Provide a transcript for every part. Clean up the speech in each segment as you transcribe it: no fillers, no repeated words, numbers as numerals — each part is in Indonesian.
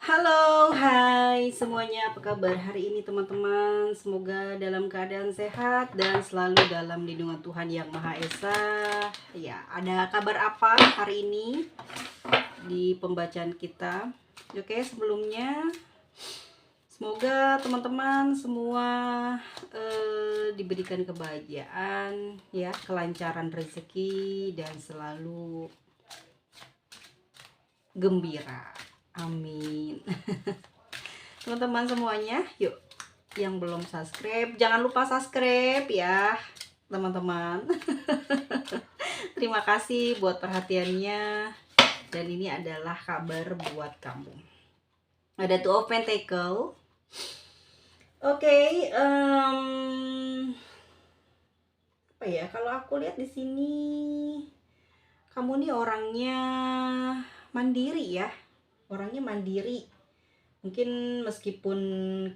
Halo, hai semuanya, apa kabar hari ini teman-teman? Semoga dalam keadaan sehat dan selalu dalam lindungan Tuhan Yang Maha Esa. Ya, ada kabar apa hari ini di pembacaan kita? Oke, sebelumnya semoga teman-teman semua diberikan kebahagiaan, ya, kelancaran rezeki dan selalu gembira. Amin. Teman-teman semuanya, yuk yang belum subscribe jangan lupa subscribe ya teman-teman. Terima kasih buat perhatiannya, dan ini adalah kabar buat kamu. Ada Two of Pentacle. Oke, apa ya, kalau aku lihat di sini kamu nih orangnya mandiri ya, orangnya mandiri. Mungkin meskipun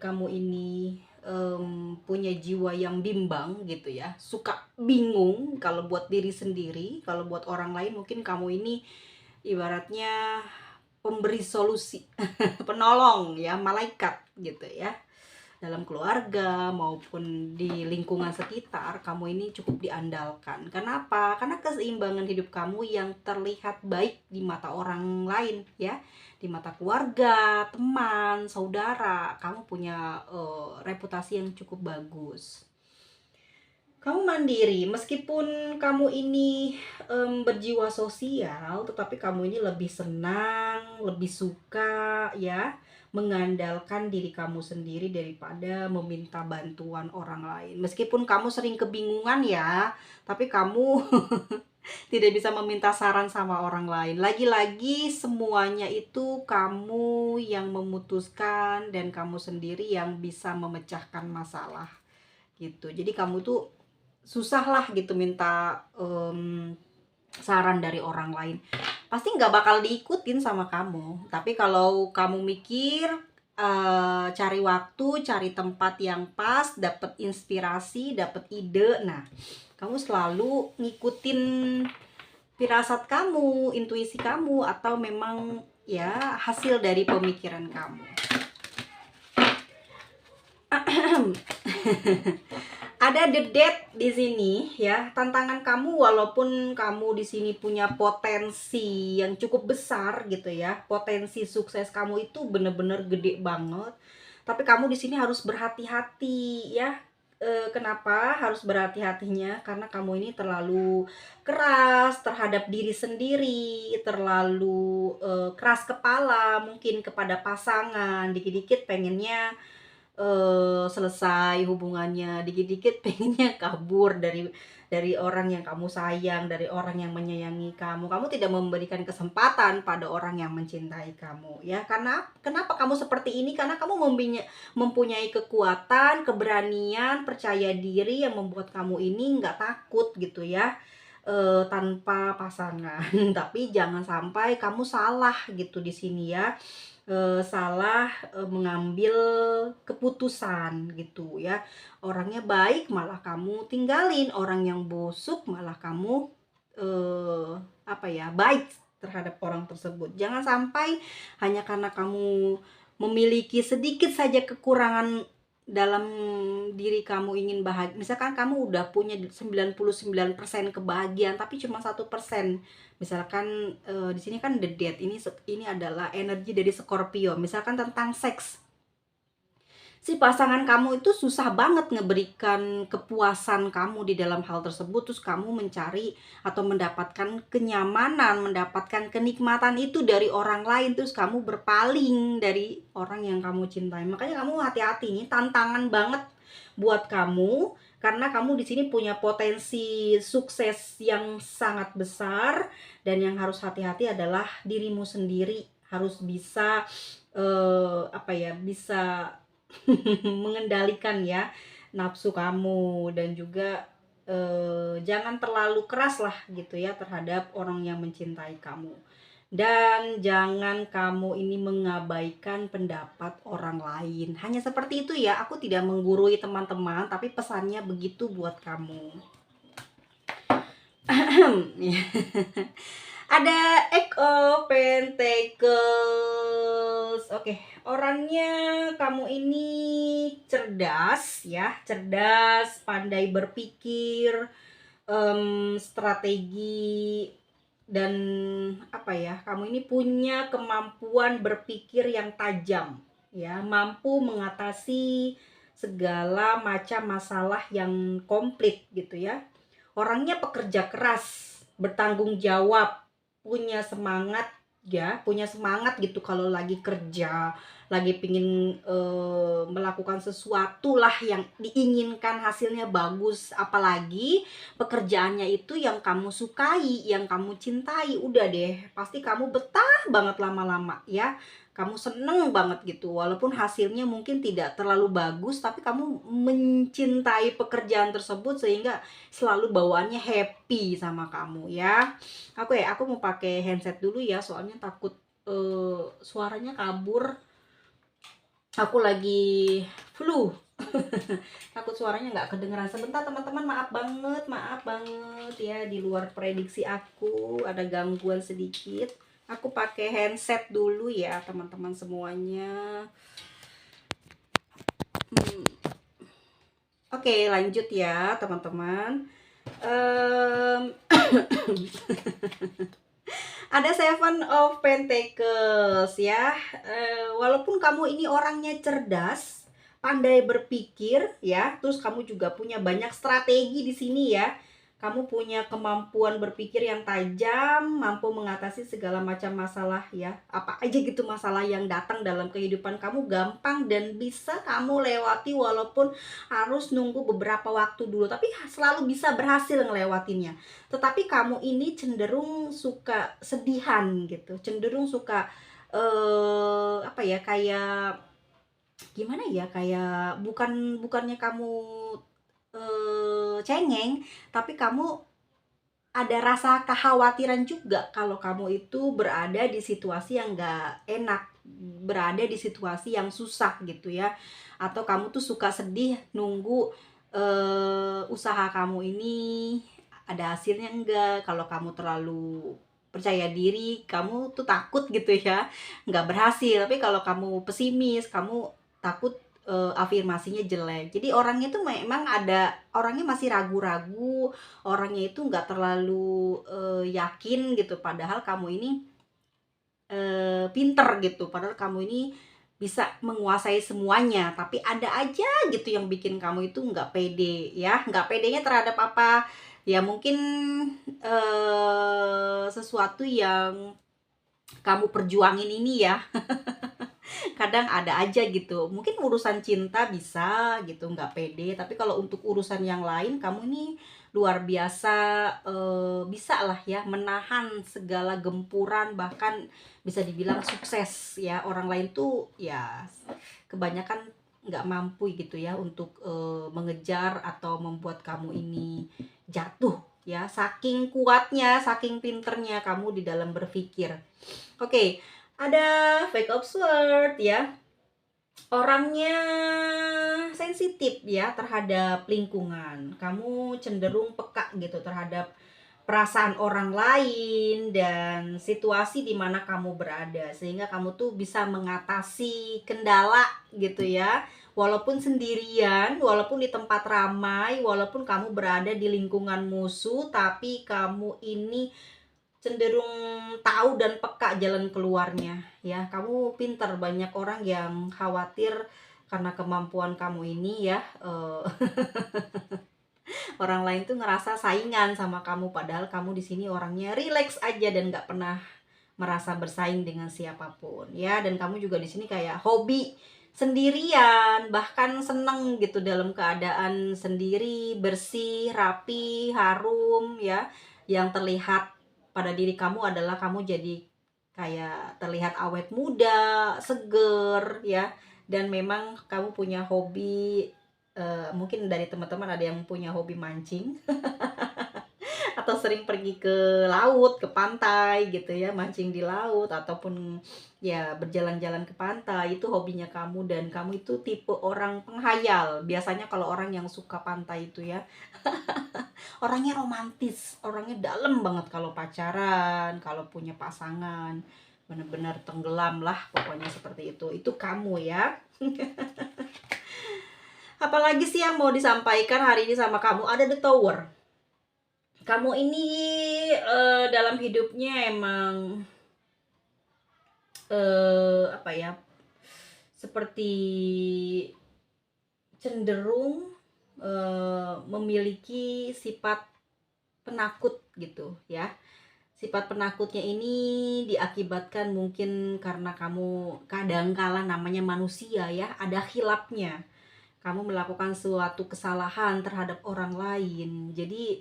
kamu ini punya jiwa yang bimbang gitu ya, suka bingung kalau buat diri sendiri, kalau buat orang lain mungkin kamu ini ibaratnya pemberi solusi, penolong ya, malaikat gitu ya. Dalam keluarga maupun di lingkungan sekitar, kamu ini cukup diandalkan. Kenapa? Karena keseimbangan hidup kamu yang terlihat baik di mata orang lain ya, di mata keluarga, teman, saudara. Kamu punya reputasi yang cukup bagus. Kamu mandiri, meskipun kamu ini berjiwa sosial, tetapi kamu ini lebih senang, lebih suka ya mengandalkan diri kamu sendiri daripada meminta bantuan orang lain. Meskipun kamu sering kebingungan ya, tapi kamu tidak bisa meminta saran sama orang lain. Lagi-lagi semuanya itu kamu yang memutuskan dan kamu sendiri yang bisa memecahkan masalah gitu. Jadi kamu tuh susah lah gitu minta saran dari orang lain, pasti nggak bakal diikutin sama kamu. Tapi kalau kamu mikir, cari waktu, cari tempat yang pas, dapet inspirasi, dapet ide, nah kamu selalu ngikutin firasat kamu, intuisi kamu, atau memang ya hasil dari pemikiran kamu. Ada the death di sini ya. Tantangan kamu, walaupun kamu di sini punya potensi yang cukup besar gitu ya, potensi sukses kamu itu bener-bener gede banget, tapi kamu di sini harus berhati-hati ya. Kenapa harus berhati-hatinya? Karena kamu ini terlalu keras terhadap diri sendiri, terlalu keras kepala mungkin kepada pasangan. Dikit-dikit pengennya selesai hubungannya, dikit-dikit pengennya kabur dari orang yang kamu sayang, dari orang yang menyayangi kamu. Kamu tidak memberikan kesempatan pada orang yang mencintai kamu ya. Karena kenapa kamu seperti ini? Karena kamu mempunyai kekuatan, keberanian, percaya diri yang membuat kamu ini nggak takut gitu ya, tanpa pasangan. Tapi jangan sampai kamu salah gitu di sini ya, salah mengambil keputusan gitu ya. Orangnya baik malah kamu tinggalin, orang yang busuk malah kamu apa ya, baik terhadap orang tersebut. Jangan sampai hanya karena kamu memiliki sedikit saja kekurangan dalam diri kamu, ingin bahagia. Misalkan kamu udah punya 99% kebahagiaan tapi cuma 1%. Misalkan di sini kan the death, ini adalah energi dari Scorpio. Misalkan tentang seks, si pasangan kamu itu susah banget ngeberikan kepuasan kamu di dalam hal tersebut, terus kamu mencari atau mendapatkan kenyamanan, mendapatkan kenikmatan itu dari orang lain, terus kamu berpaling dari orang yang kamu cintai. Makanya kamu hati-hati, nih tantangan banget buat kamu, karena kamu di sini punya potensi sukses yang sangat besar, dan yang harus hati-hati adalah dirimu sendiri harus bisa apa ya, bisa mengendalikan ya nafsu kamu, dan juga jangan terlalu keras lah gitu ya terhadap orang yang mencintai kamu. Dan jangan kamu ini mengabaikan pendapat orang lain. Hanya seperti itu ya, aku tidak menggurui teman-teman, tapi pesannya begitu buat kamu. Ada Eight of Pentacles. Oke, orangnya kamu ini cerdas ya, cerdas, pandai berpikir, strategi, dan apa ya, kamu ini punya kemampuan berpikir yang tajam ya, mampu mengatasi segala macam masalah yang komplit gitu ya. Orangnya pekerja keras, bertanggung jawab, punya semangat ya, punya semangat gitu kalau lagi kerja, lagi pingin melakukan sesuatu lah yang diinginkan hasilnya bagus, apalagi pekerjaannya itu yang kamu sukai, yang kamu cintai, udah deh, pasti kamu betah banget lama-lama ya. Kamu seneng banget gitu, walaupun hasilnya mungkin tidak terlalu bagus, tapi kamu mencintai pekerjaan tersebut sehingga selalu bawaannya happy sama kamu ya. Aku mau pakai handset dulu ya, soalnya takut suaranya kabur. Aku lagi flu. Takut suaranya nggak kedengeran. Sebentar teman-teman, maaf banget ya, di luar prediksi aku ada gangguan sedikit. Aku pakai handset dulu ya teman-teman semuanya. Hmm, Oke, lanjut ya teman-teman. Em, Ada Seven of Pentacles ya. Walaupun kamu ini orangnya cerdas, pandai berpikir ya, terus kamu juga punya banyak strategi di sini ya. Kamu punya kemampuan berpikir yang tajam, mampu mengatasi segala macam masalah ya. Apa aja gitu masalah yang datang dalam kehidupan kamu gampang dan bisa kamu lewati walaupun harus nunggu beberapa waktu dulu, tapi selalu bisa berhasil ngelewatinnya. Tetapi kamu ini cenderung suka sedihan gitu, cenderung suka apa ya, kayak gimana ya, kayak bukannya kamu cengeng, tapi kamu ada rasa kekhawatiran juga kalau kamu itu berada di situasi yang gak enak, berada di situasi yang susah gitu ya. Atau kamu tuh suka sedih nunggu usaha kamu ini ada hasilnya enggak. Kalau kamu terlalu percaya diri, kamu tuh takut gitu ya, nggak berhasil. Tapi kalau kamu pesimis, kamu takut afirmasinya jelek. Jadi orangnya tuh memang ada, orangnya masih ragu-ragu, orangnya itu nggak terlalu yakin gitu. Padahal kamu ini pinter gitu, padahal kamu ini bisa menguasai semuanya, tapi ada aja gitu yang bikin kamu itu nggak pede ya. Nggak pedenya terhadap apa ya, mungkin sesuatu yang kamu perjuangin ini ya. Kadang ada aja gitu, mungkin urusan cinta bisa gitu nggak pede, tapi kalau untuk urusan yang lain kamu ini luar biasa, bisa lah ya menahan segala gempuran, bahkan bisa dibilang sukses ya. Orang lain tuh ya kebanyakan nggak mampu gitu ya untuk mengejar atau membuat kamu ini jatuh ya, saking kuatnya, saking pinternya kamu di dalam berpikir. Oke, ada Five of Swords ya. Orangnya sensitif ya terhadap lingkungan. Kamu cenderung peka gitu terhadap perasaan orang lain dan situasi di mana kamu berada, sehingga kamu tuh bisa mengatasi kendala gitu ya. Walaupun sendirian, walaupun di tempat ramai, walaupun kamu berada di lingkungan musuh, tapi kamu ini cenderung tahu dan peka jalan keluarnya ya. Kamu pinter, banyak orang yang khawatir karena kemampuan kamu ini ya. Orang lain tuh ngerasa saingan sama kamu, padahal kamu di sini orangnya relax aja dan nggak pernah merasa bersaing dengan siapapun ya. Dan kamu juga di sini kayak hobi sendirian, bahkan seneng gitu dalam keadaan sendiri, bersih, rapi, harum ya. Yang terlihat pada diri kamu adalah kamu jadi kayak terlihat awet muda, seger ya. Dan memang kamu punya hobi, mungkin dari teman-teman ada yang punya hobi mancing atau sering pergi ke laut, ke pantai gitu ya, mancing di laut ataupun ya berjalan-jalan ke pantai, itu hobinya kamu. Dan kamu itu tipe orang penghayal. Biasanya kalau orang yang suka pantai itu ya, orangnya romantis, orangnya dalam banget kalau pacaran, kalau punya pasangan. benar-benar tenggelam lah, pokoknya seperti itu kamu ya. Apalagi sih yang mau disampaikan hari ini sama kamu? Ada The Tower. Kamu ini dalam hidupnya emang apa ya, seperti cenderung memiliki sifat penakut gitu ya. Sifat penakutnya ini diakibatkan mungkin karena kamu kadangkala namanya manusia ya, ada khilafnya. Kamu melakukan suatu kesalahan terhadap orang lain. Jadi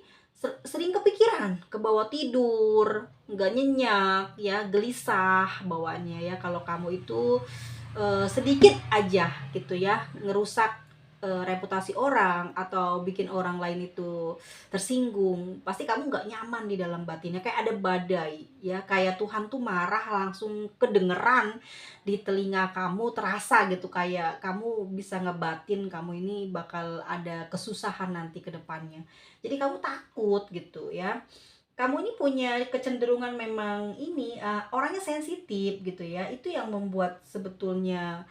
sering kepikiran, ke bawah tidur, nggak nyenyak ya, gelisah bawaannya ya. Kalau kamu itu sedikit aja gitu ya ngerusak reputasi orang atau bikin orang lain itu tersinggung, pasti kamu nggak nyaman di dalam batinnya, kayak ada badai ya, kayak Tuhan tuh marah langsung kedengeran di telinga kamu, terasa gitu, kayak kamu bisa ngebatin kamu ini bakal ada kesusahan nanti ke depannya. Jadi kamu takut gitu ya. Kamu ini punya kecenderungan memang ini orangnya sensitif gitu ya. Itu yang membuat sebetulnya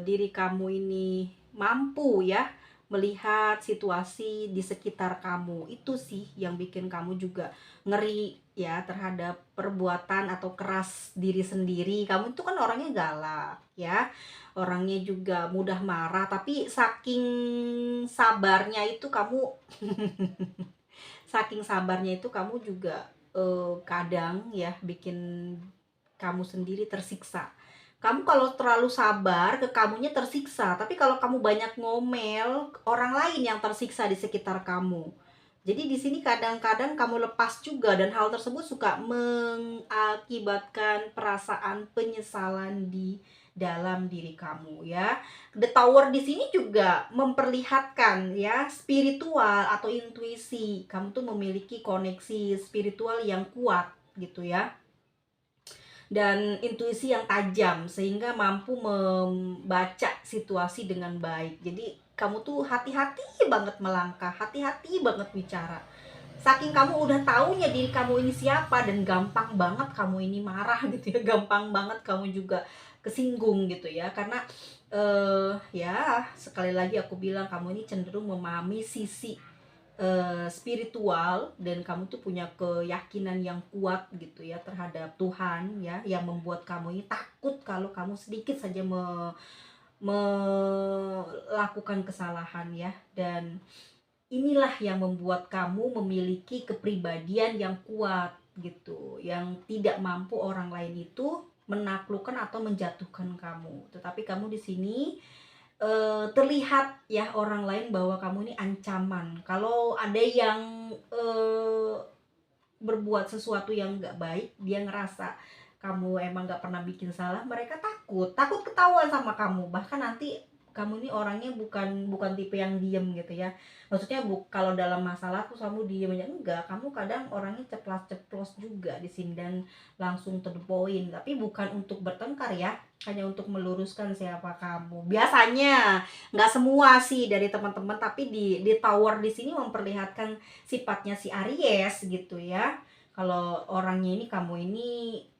diri kamu ini mampu ya melihat situasi di sekitar kamu. Itu sih yang bikin kamu juga ngeri ya terhadap perbuatan atau keras diri sendiri. Kamu itu kan orangnya galak ya. Orangnya juga mudah marah, tapi saking sabarnya itu kamu saking sabarnya itu kamu juga kadang ya bikin kamu sendiri tersiksa. Kamu kalau terlalu sabar, ke kamunya tersiksa, tapi kalau kamu banyak ngomel, orang lain yang tersiksa di sekitar kamu. Jadi di sini kadang-kadang kamu lepas juga, dan hal tersebut suka mengakibatkan perasaan penyesalan di dalam diri kamu ya. The Tower di sini juga memperlihatkan ya spiritual atau intuisi. Kamu tuh memiliki koneksi spiritual yang kuat gitu ya. Dan intuisi yang tajam sehingga mampu membaca situasi dengan baik. Jadi kamu tuh hati-hati banget melangkah, hati-hati banget bicara. Saking kamu udah taunya diri kamu ini siapa, dan gampang banget kamu ini marah gitu ya, gampang banget kamu juga kesinggung gitu ya. Karena ya sekali lagi aku bilang, kamu ini cenderung memahami sisi spiritual, dan kamu tuh punya keyakinan yang kuat gitu ya terhadap Tuhan ya, yang membuat kamu ini takut kalau kamu sedikit saja melakukan kesalahan ya. Dan inilah yang membuat kamu memiliki kepribadian yang kuat gitu, yang tidak mampu orang lain itu menaklukkan atau menjatuhkan kamu. Tetapi kamu di sini terlihat ya orang lain bahwa kamu ini ancaman. Kalau ada yang berbuat sesuatu yang nggak baik, dia ngerasa kamu emang nggak pernah bikin salah, mereka takut ketahuan sama kamu. Bahkan nanti kamu ini orangnya bukan tipe yang diem gitu ya. Maksudnya kalau dalam masalah tuh kamu diem aja, enggak. Kamu kadang orangnya ceplas-ceplos juga di sini, dan langsung to the point. Tapi bukan untuk bertengkar ya, hanya untuk meluruskan siapa kamu. Biasanya nggak semua sih dari teman-teman, tapi di Tower di sini memperlihatkan sifatnya si Aries gitu ya. Kalau orangnya ini, kamu ini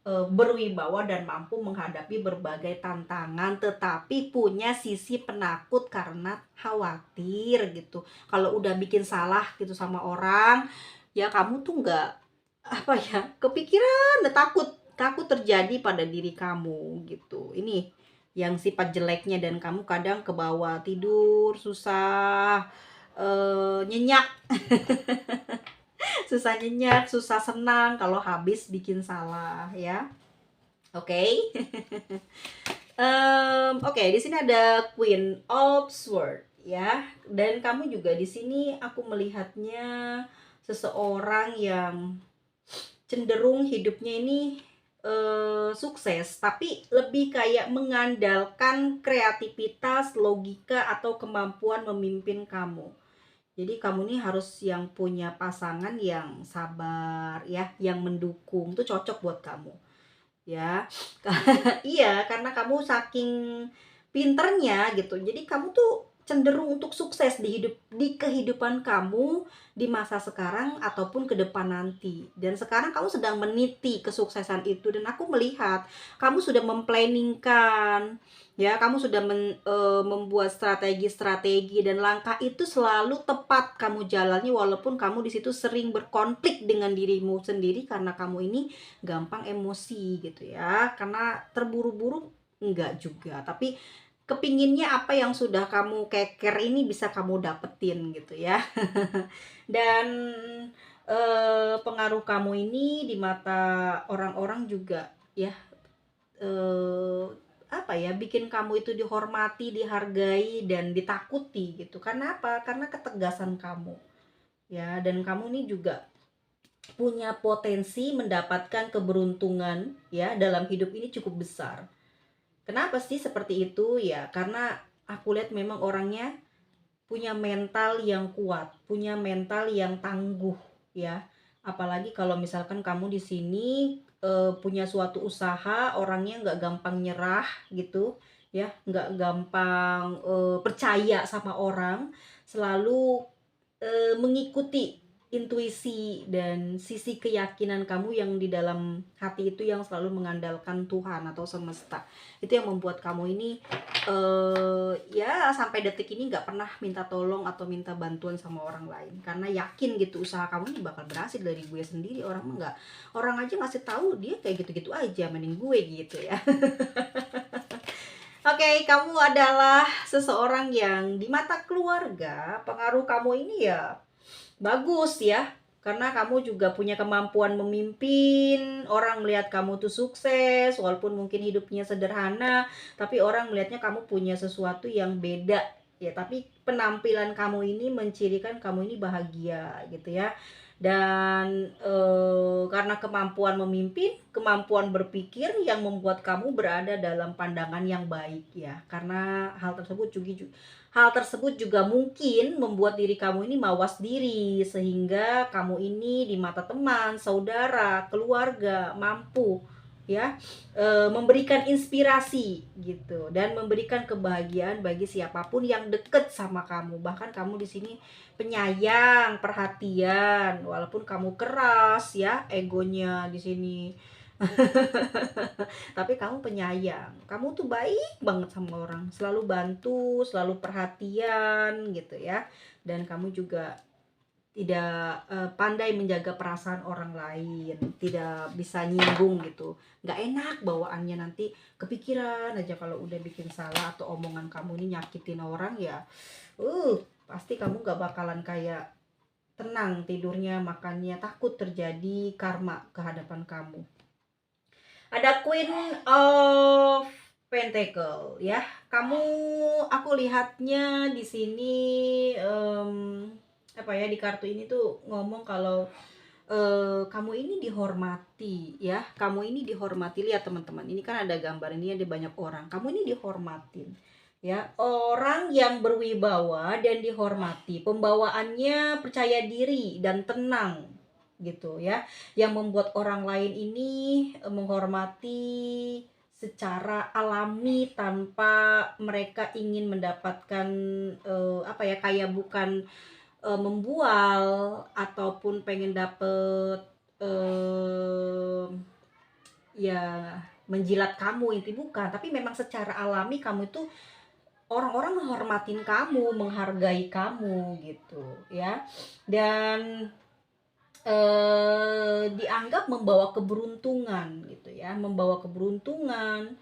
berwibawa dan mampu menghadapi berbagai tantangan, tetapi punya sisi penakut karena khawatir gitu. Kalau udah bikin salah gitu sama orang, ya kamu tuh nggak apa ya, kepikiran, takut takut terjadi pada diri kamu gitu. Ini yang sifat jeleknya, dan kamu kadang ke bawah tidur susah nyenyak. Susah nyenyak, susah senang kalau habis bikin salah ya. Oke. Oke, di sini ada Queen of Swords ya. Dan kamu juga di sini aku melihatnya seseorang yang cenderung hidupnya ini sukses, tapi lebih kayak mengandalkan kreativitas, logika, atau kemampuan memimpin kamu. Jadi kamu nih harus yang punya pasangan yang sabar ya, yang mendukung, tuh cocok buat kamu ya. Iya, karena kamu saking pinternya gitu, jadi kamu tuh cenderung untuk sukses di kehidupan kamu di masa sekarang ataupun ke depan nanti. Dan sekarang kamu sedang meniti kesuksesan itu dan aku melihat kamu sudah memplanningkan, ya, kamu sudah membuat strategi-strategi dan langkah itu selalu tepat kamu jalani walaupun kamu di situ sering berkonflik dengan dirimu sendiri karena kamu ini gampang emosi gitu ya. Karena terburu-buru enggak juga, tapi kepinginnya apa yang sudah kamu keker ini bisa kamu dapetin gitu ya. Dan pengaruh kamu ini di mata orang-orang juga ya, eh, apa ya, bikin kamu itu dihormati, dihargai dan ditakuti gitu. Karena apa? Karena ketegasan kamu ya. Dan kamu ini juga punya potensi mendapatkan keberuntungan ya dalam hidup ini cukup besar. Kenapa sih seperti itu? Ya, karena aku lihat memang orangnya punya mental yang kuat, punya mental yang tangguh, ya. Apalagi kalau misalkan kamu di sini punya suatu usaha, orangnya nggak gampang nyerah gitu, ya, nggak gampang percaya sama orang, selalu mengikuti intuisi dan sisi keyakinan kamu yang di dalam hati itu yang selalu mengandalkan Tuhan atau semesta. Itu yang membuat kamu ini ya sampai detik ini nggak pernah minta tolong atau minta bantuan sama orang lain karena yakin gitu usaha kamu ini bakal berhasil. Dari gue sendiri, orang mah nggak, orang aja ngasih tahu dia kayak gitu-gitu aja, mending gue gitu ya. Oke, kamu adalah seseorang yang di mata keluarga pengaruh kamu ini ya bagus ya, karena kamu juga punya kemampuan memimpin, orang melihat kamu tuh sukses, walaupun mungkin hidupnya sederhana, tapi orang melihatnya kamu punya sesuatu yang beda ya, tapi penampilan kamu ini mencirikan kamu ini bahagia gitu ya. Dan karena kemampuan memimpin, kemampuan berpikir yang membuat kamu berada dalam pandangan yang baik ya, karena hal tersebut juga mungkin membuat diri kamu ini mawas diri sehingga kamu ini di mata teman, saudara, keluarga mampu ya memberikan inspirasi gitu dan memberikan kebahagiaan bagi siapapun yang deket sama kamu. Bahkan kamu di sini penyayang, perhatian, walaupun kamu keras ya, egonya di sini. Tapi kamu penyayang, kamu tuh baik banget sama orang, selalu bantu, selalu perhatian gitu ya. Dan kamu juga tidak pandai menjaga perasaan orang lain, tidak bisa nyinggung gitu, nggak enak bawaannya, nanti kepikiran aja kalau udah bikin salah atau omongan kamu ini nyakitin orang ya, pasti kamu nggak bakalan kayak tenang tidurnya, makannya, takut terjadi karma ke hadapan kamu. Ada Queen of Pentacle ya. Kamu, aku lihatnya di sini apa ya, di kartu ini tuh ngomong kalau kamu ini dihormati ya. Kamu ini dihormati. Lihat teman-teman, ini kan ada gambar, ini ada banyak orang. Kamu ini dihormatin ya, orang yang berwibawa dan dihormati, pembawaannya percaya diri dan tenang gitu ya, yang membuat orang lain ini menghormati secara alami tanpa mereka ingin mendapatkan apa ya, kayak bukan membual ataupun pengen dapet ya menjilat kamu, itu bukan, tapi memang secara alami kamu itu orang-orang menghormatin kamu, menghargai kamu gitu ya. Dan dianggap membawa keberuntungan gitu ya, membawa keberuntungan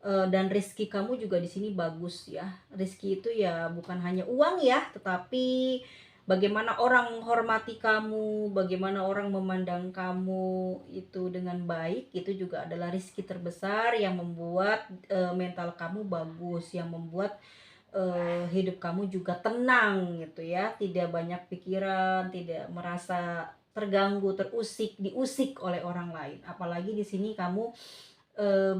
dan rezeki kamu juga di sini bagus ya. Rezeki itu ya bukan hanya uang ya, tetapi bagaimana orang menghormati kamu, bagaimana orang memandang kamu itu dengan baik, itu juga adalah rezeki terbesar yang membuat mental kamu bagus, yang membuat hidup kamu juga tenang gitu ya, tidak banyak pikiran, tidak merasa terganggu, diusik oleh orang lain. Apalagi di sini kamu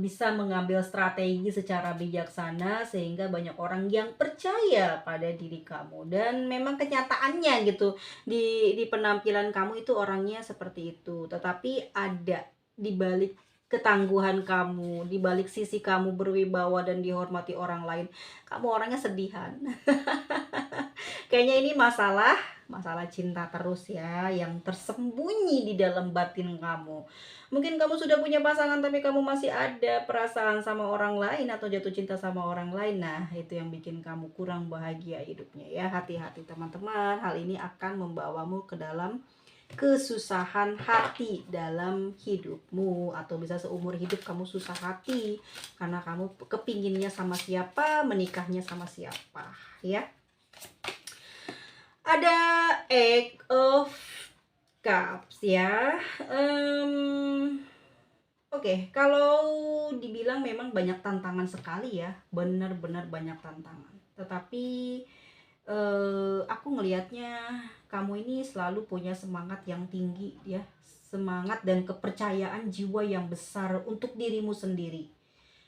bisa mengambil strategi secara bijaksana sehingga banyak orang yang percaya pada diri kamu. Dan memang kenyataannya gitu, di penampilan kamu itu orangnya seperti itu, tetapi ada di balik ketangguhan kamu, di balik sisi kamu berwibawa dan dihormati orang lain, kamu orangnya sedihan. Kayaknya ini masalah masalah cinta terus ya, yang tersembunyi di dalam batin kamu. Mungkin kamu sudah punya pasangan tapi kamu masih ada perasaan sama orang lain atau jatuh cinta sama orang lain. Nah, itu yang bikin kamu kurang bahagia hidupnya ya. Hati-hati teman-teman, hal ini akan membawamu ke dalam kesusahan hati dalam hidupmu, atau bisa seumur hidup kamu susah hati karena kamu kepinginnya sama siapa, menikahnya sama siapa ya. Ada Eight of Cups ya. Oke, kalau dibilang memang banyak tantangan sekali ya, benar-benar banyak tantangan. Tetapi aku ngelihatnya kamu ini selalu punya semangat yang tinggi ya, semangat dan kepercayaan jiwa yang besar untuk dirimu sendiri.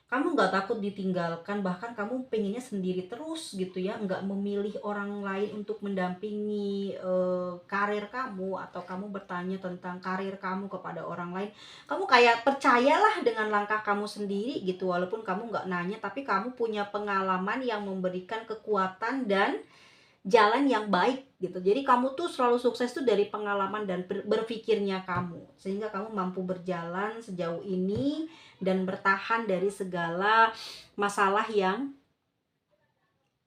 Kamu nggak takut ditinggalkan, bahkan kamu pengennya sendiri terus gitu ya, nggak memilih orang lain untuk mendampingi karir kamu, atau kamu bertanya tentang karir kamu kepada orang lain. Kamu kayak percayalah dengan langkah kamu sendiri gitu, walaupun kamu nggak nanya, tapi kamu punya pengalaman yang memberikan kekuatan dan jalan yang baik gitu. Jadi kamu tuh selalu sukses tuh dari pengalaman dan berpikirnya kamu, sehingga kamu mampu berjalan sejauh ini dan bertahan dari segala masalah yang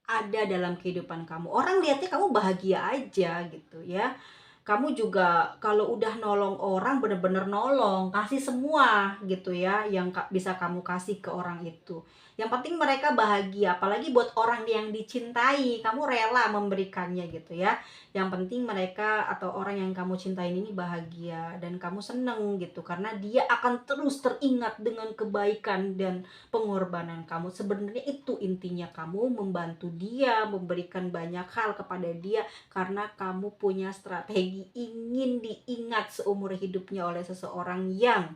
ada dalam kehidupan kamu. Orang lihatnya kamu bahagia aja gitu ya. Kamu juga kalau udah nolong orang bener-bener nolong, kasih semua gitu ya yang bisa kamu kasih ke orang itu. Yang penting mereka bahagia, apalagi buat orang yang dicintai, kamu rela memberikannya gitu ya. Yang penting mereka atau orang yang kamu cintai ini bahagia dan kamu seneng gitu, karena dia akan terus teringat dengan kebaikan dan pengorbanan kamu. Sebenarnya itu intinya, kamu membantu dia, memberikan banyak hal kepada dia karena kamu punya strategi ingin diingat seumur hidupnya oleh seseorang yang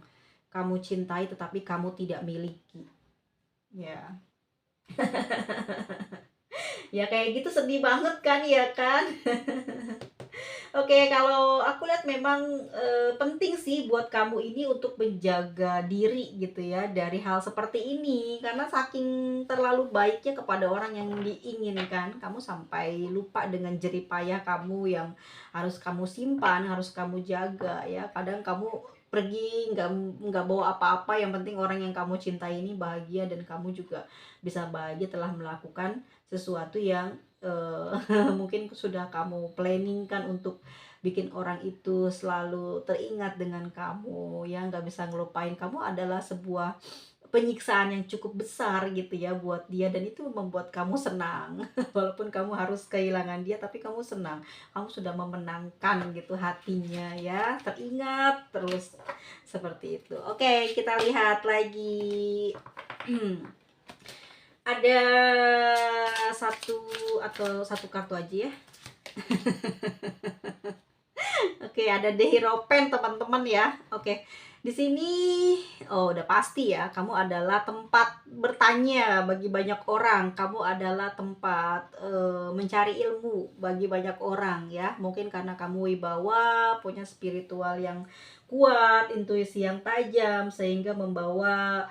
kamu cintai tetapi kamu tidak miliki. Ya. Ya kayak gitu sedih banget kan ya kan? Oke, kalau aku lihat memang penting sih buat kamu ini untuk menjaga diri gitu ya dari hal seperti ini, karena saking terlalu baiknya kepada orang yang diinginkan, kamu sampai lupa dengan jerih payah kamu yang harus kamu simpan, harus kamu jaga ya. Kadang kamu pergi nggak bawa apa-apa, yang penting orang yang kamu cintai ini bahagia dan kamu juga bisa bahagia telah melakukan sesuatu yang mungkin sudah kamu planningkan untuk bikin orang itu selalu teringat dengan kamu ya. Nggak bisa ngelupain kamu adalah sebuah penyiksaan yang cukup besar gitu ya buat dia, dan itu membuat kamu senang. Walaupun kamu harus kehilangan dia tapi kamu senang, kamu sudah memenangkan gitu hatinya ya, teringat terus seperti itu. Oke, kita lihat lagi. Ada satu kartu aja ya. Oke, ada The Hierophant teman-teman ya. Oke. Di sini udah pasti ya, kamu adalah tempat bertanya bagi banyak orang. Kamu adalah tempat mencari ilmu bagi banyak orang ya. Mungkin karena kamu wibawa, punya spiritual yang kuat, intuisi yang tajam, sehingga membawa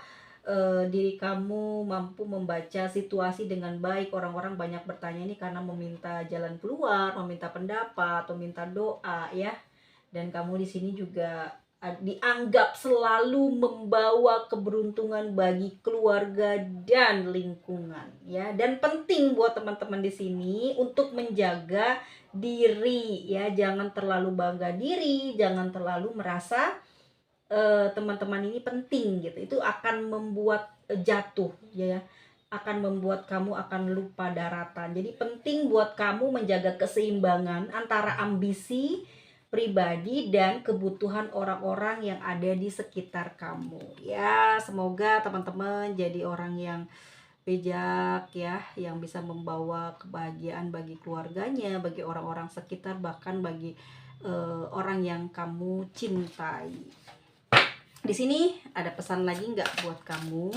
diri kamu mampu membaca situasi dengan baik. Orang-orang banyak bertanya ini karena meminta jalan keluar, meminta pendapat, atau minta doa ya. Dan kamu di sini juga dianggap selalu membawa keberuntungan bagi keluarga dan lingkungan ya. Dan penting buat teman-teman di sini untuk menjaga diri ya, jangan terlalu bangga diri, jangan terlalu merasa teman-teman ini penting gitu. Itu akan membuat jatuh ya, akan membuat kamu akan lupa daratan. Jadi penting buat kamu menjaga keseimbangan antara ambisi pribadi dan kebutuhan orang-orang yang ada di sekitar kamu ya. Semoga teman-teman jadi orang yang bijak ya, yang bisa membawa kebahagiaan bagi keluarganya, bagi orang-orang sekitar, bahkan bagi orang yang kamu cintai. Di sini ada pesan lagi nggak buat kamu?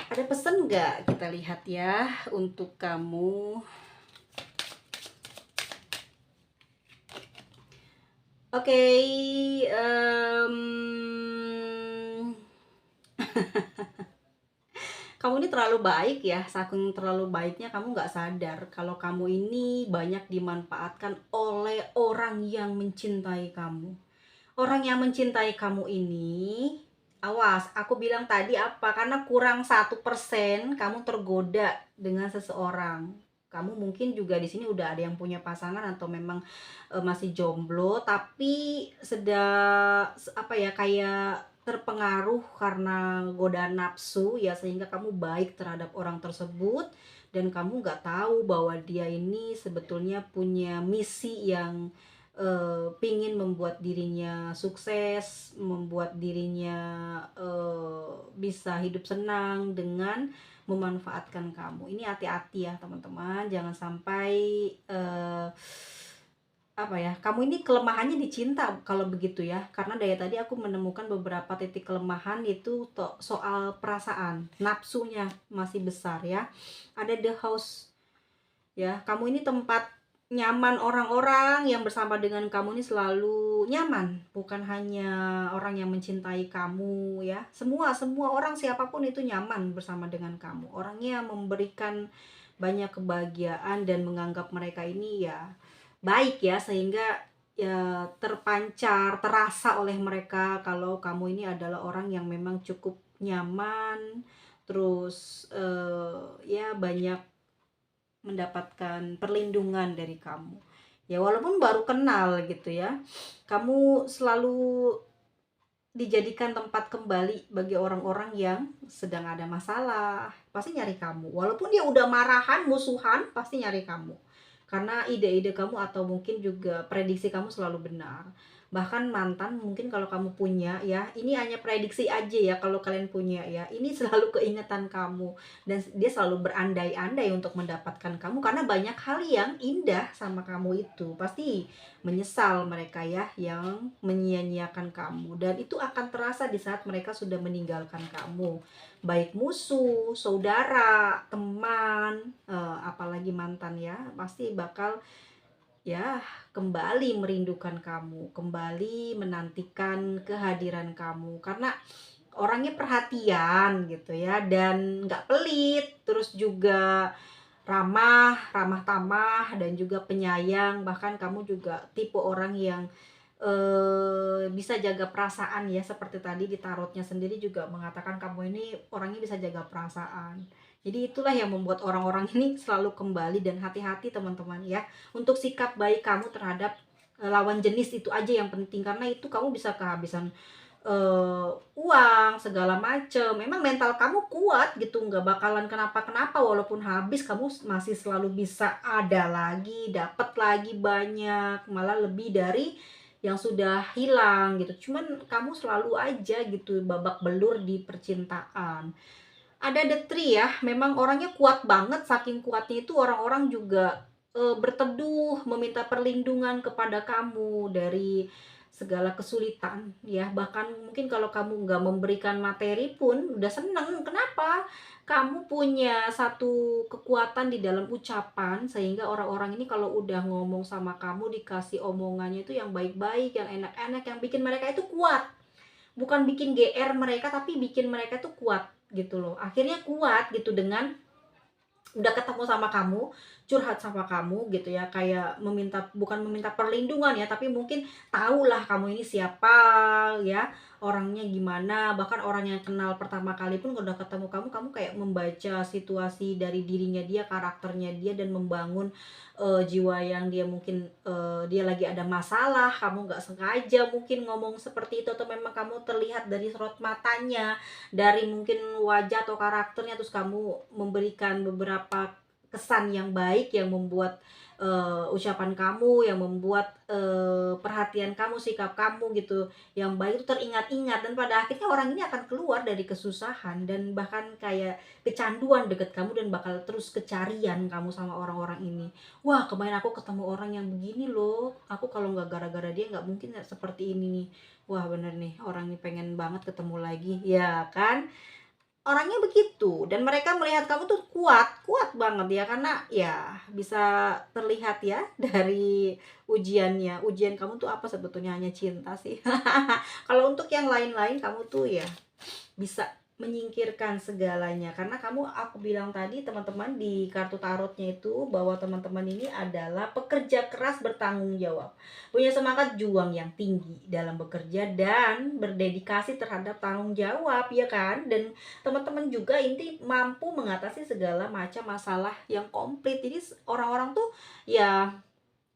Ada pesan nggak? Kita lihat ya untuk kamu. Oke, Kamu ini terlalu baik ya, saking terlalu baiknya kamu nggak sadar kalau kamu ini banyak dimanfaatkan oleh orang yang mencintai kamu. Orang yang mencintai kamu ini, awas, aku bilang tadi apa? Karena kurang 1% kamu tergoda dengan seseorang. Kamu mungkin juga di sini udah ada yang punya pasangan atau memang masih jomblo, tapi apa ya, kayak terpengaruh karena godaan nafsu ya, sehingga kamu baik terhadap orang tersebut dan kamu nggak tahu bahwa dia ini sebetulnya punya misi yang pingin membuat dirinya sukses, membuat dirinya bisa hidup senang dengan memanfaatkan kamu. Ini hati-hati ya teman-teman, jangan sampai apa ya, kamu ini kelemahannya dicinta kalau begitu ya, karena dari tadi aku menemukan beberapa titik kelemahan itu soal perasaan, nafsunya masih besar ya. Ada the house ya, kamu ini tempat nyaman, orang-orang yang bersama dengan kamu ini selalu nyaman, bukan hanya orang yang mencintai kamu ya, semua semua orang siapapun itu nyaman bersama dengan kamu, orangnya memberikan banyak kebahagiaan dan menganggap mereka ini ya baik ya, sehingga ya terpancar, terasa oleh mereka kalau kamu ini adalah orang yang memang cukup nyaman, terus ya banyak mendapatkan perlindungan dari kamu. Ya walaupun baru kenal gitu ya, kamu selalu dijadikan tempat kembali bagi orang-orang yang sedang ada masalah, pasti nyari kamu. Walaupun dia udah marahan, musuhan, pasti nyari kamu. Karena ide-ide kamu atau mungkin juga prediksi kamu selalu benar. Bahkan mantan mungkin kalau kamu punya ya, ini hanya prediksi aja ya kalau kalian punya ya. Ini selalu keingetan kamu dan dia selalu berandai-andai untuk mendapatkan kamu karena banyak hal yang indah sama kamu itu. Pasti menyesal mereka ya yang menyia-nyiakan kamu, dan itu akan terasa di saat mereka sudah meninggalkan kamu, baik musuh, saudara, teman, apalagi mantan ya, pasti bakal ya kembali merindukan kamu, kembali menantikan kehadiran kamu karena orangnya perhatian gitu ya, dan nggak pelit, terus juga ramah, ramah tamah, dan juga penyayang. Bahkan kamu juga tipe orang yang bisa jaga perasaan ya, seperti tadi di tarotnya sendiri juga mengatakan kamu ini orangnya bisa jaga perasaan. Jadi itulah yang membuat orang-orang ini selalu kembali, dan hati-hati teman-teman ya untuk sikap baik kamu terhadap lawan jenis itu aja yang penting, karena itu kamu bisa kehabisan uang segala macem. Memang mental kamu kuat gitu, nggak bakalan kenapa-kenapa, walaupun habis kamu masih selalu bisa ada lagi, dapat lagi banyak, malah lebih dari yang sudah hilang gitu. Cuman kamu selalu aja gitu babak belur di percintaan. Ada The Tree ya, memang orangnya kuat banget, saking kuatnya itu orang-orang juga berteduh meminta perlindungan kepada kamu dari segala kesulitan ya. Bahkan mungkin kalau kamu nggak memberikan materi pun udah seneng. Kenapa? Kamu punya satu kekuatan di dalam ucapan, sehingga orang-orang ini kalau udah ngomong sama kamu dikasih omongannya itu yang baik-baik, yang enak-enak, yang bikin mereka itu kuat. Bukan bikin GR mereka, tapi bikin mereka tuh kuat gitu loh. Akhirnya kuat gitu dengan udah ketemu sama kamu, curhat sama kamu gitu ya, kayak bukan meminta perlindungan ya, tapi mungkin tahulah kamu ini siapa ya, orangnya gimana, bahkan orang yang kenal pertama kali pun kalau udah ketemu kamu, kamu kayak membaca situasi dari dirinya dia, karakternya dia, dan membangun jiwa yang dia mungkin dia lagi ada masalah, kamu nggak sengaja mungkin ngomong seperti itu, atau memang kamu terlihat dari sorot matanya, dari mungkin wajah atau karakternya, terus kamu memberikan beberapa kesan yang baik yang membuat ucapan kamu, yang membuat perhatian kamu, sikap kamu gitu yang baik itu teringat-ingat, dan pada akhirnya orang ini akan keluar dari kesusahan dan bahkan kayak kecanduan deket kamu, dan bakal terus kecarian kamu sama orang-orang ini. Wah, kemarin aku ketemu orang yang begini loh, aku kalau nggak gara-gara dia nggak mungkin seperti ini nih. Wah bener nih, orang ini pengen banget ketemu lagi ya kan. Orangnya begitu, dan mereka melihat kamu tuh kuat, kuat banget ya, karena ya bisa terlihat ya dari ujiannya. Ujian kamu tuh apa sebetulnya? Hanya cinta sih. Kalau untuk yang lain-lain kamu tuh ya bisa menyingkirkan segalanya. Karena aku bilang tadi teman-teman di kartu tarotnya itu bahwa teman-teman ini adalah pekerja keras bertanggung jawab, punya semangat juang yang tinggi dalam bekerja dan berdedikasi terhadap tanggung jawab, ya kan? Dan teman-teman juga ini mampu mengatasi segala macam masalah yang komplit. Jadi orang-orang tuh ya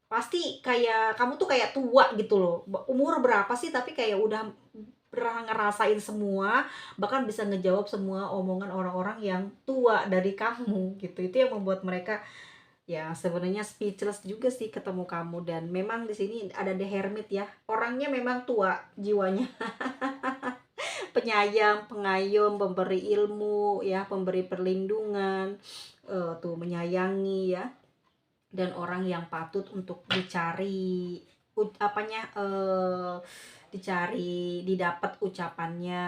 pasti kayak kamu tuh kayak tua gitu loh. Umur berapa sih tapi kayak udah pernah ngerasain semua, bahkan bisa ngejawab semua omongan orang-orang yang tua dari kamu gitu. Itu yang membuat mereka ya sebenarnya speechless juga sih ketemu kamu. Dan memang di sini ada The Hermit ya. Orangnya memang tua jiwanya. Penyayang, pengayom, pemberi ilmu ya, pemberi perlindungan, tuh menyayangi ya, dan orang yang patut untuk dicari dicari didapat ucapannya,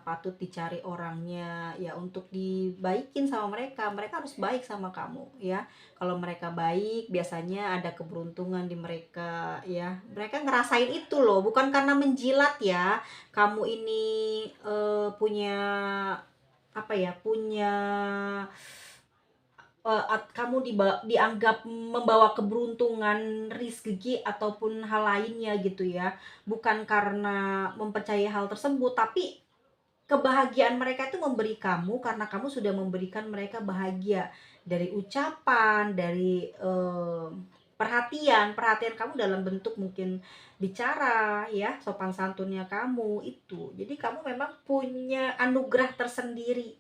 patut dicari orangnya ya untuk dibaikin sama mereka. Mereka harus baik sama kamu ya. Kalau mereka baik biasanya ada keberuntungan di mereka ya. Mereka ngerasain itu loh, bukan karena menjilat ya. Kamu ini punya apa ya, punya kamu dianggap membawa keberuntungan, rezeki ataupun hal lainnya gitu ya. Bukan karena mempercayai hal tersebut, tapi kebahagiaan mereka itu memberi kamu karena kamu sudah memberikan mereka bahagia dari ucapan, dari perhatian perhatian kamu dalam bentuk mungkin bicara ya, sopan santunnya kamu itu. Jadi kamu memang punya anugerah tersendiri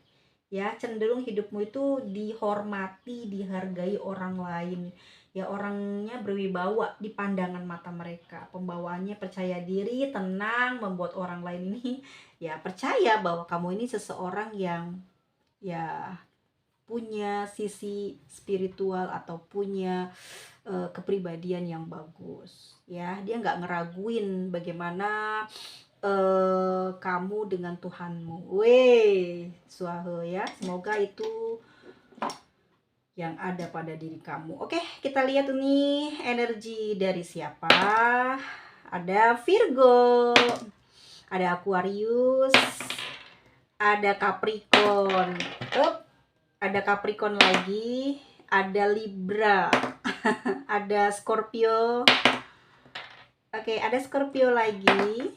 ya, cenderung hidupmu itu dihormati, dihargai orang lain ya. Orangnya berwibawa di pandangan mata mereka, pembawaannya percaya diri, tenang, membuat orang lain ini ya percaya bahwa kamu ini seseorang yang ya punya sisi spiritual atau punya kepribadian yang bagus ya. Dia nggak ngeraguin bagaimana kamu dengan Tuhanmu. Weh, suahe ya. Semoga itu yang ada pada diri kamu. Oke, kita lihat nih energi dari siapa. Ada Virgo, ada Aquarius, ada Capricorn, ada Capricorn lagi, ada Libra, ada Scorpio. Oke, ada Scorpio lagi,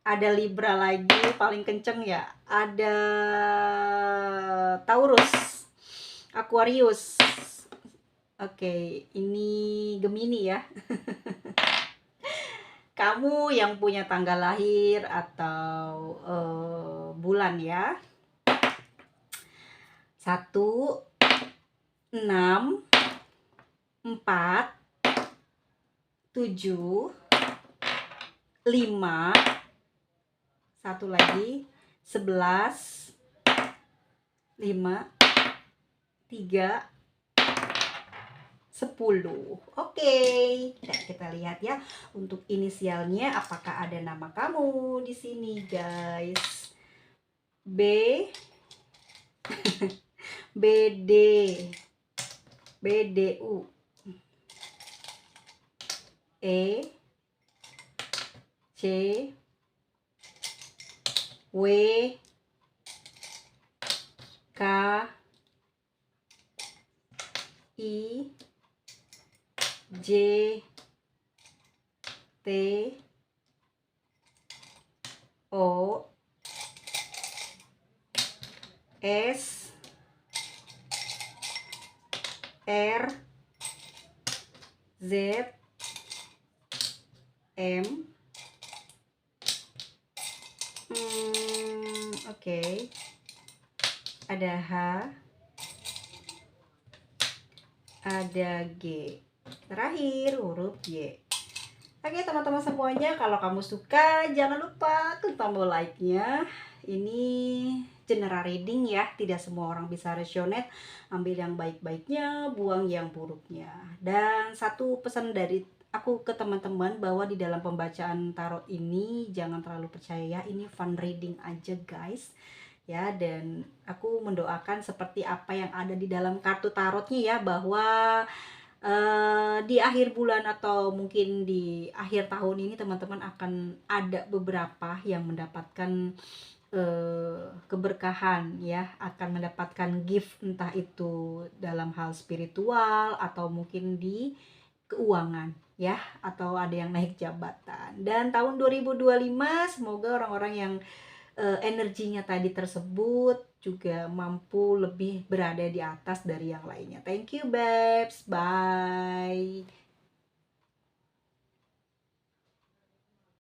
ada Libra lagi, paling kenceng ya. Ada Taurus, Aquarius. Oke, ini Gemini ya. Kamu yang punya tanggal lahir atau bulan ya. 1, 6, 4, 7, 5, satu lagi 11, 5, 3, 10. Oke, kita lihat ya untuk inisialnya apakah ada nama kamu di sini guys. B, BD, BDU, E, C, W, K, I, J, T, O, S, R, Z, M. Oke. Ada H, ada G, terakhir huruf Y. Oke teman-teman semuanya, kalau kamu suka jangan lupa klik tombol like-nya. Ini general reading ya, tidak semua orang bisa resonate. Ambil yang baik-baiknya, buang yang buruknya. Dan satu pesan dari aku ke teman-teman bahwa di dalam pembacaan tarot ini jangan terlalu percaya, ini fun reading aja guys ya. Dan aku mendoakan seperti apa yang ada di dalam kartu tarotnya ya, bahwa di akhir bulan atau mungkin di akhir tahun ini teman-teman akan ada beberapa yang mendapatkan keberkahan ya, akan mendapatkan gift, entah itu dalam hal spiritual atau mungkin di keuangan ya, atau ada yang naik jabatan. Dan tahun 2025 semoga orang-orang yang energinya tadi tersebut juga mampu lebih berada di atas dari yang lainnya. Thank you babes, bye.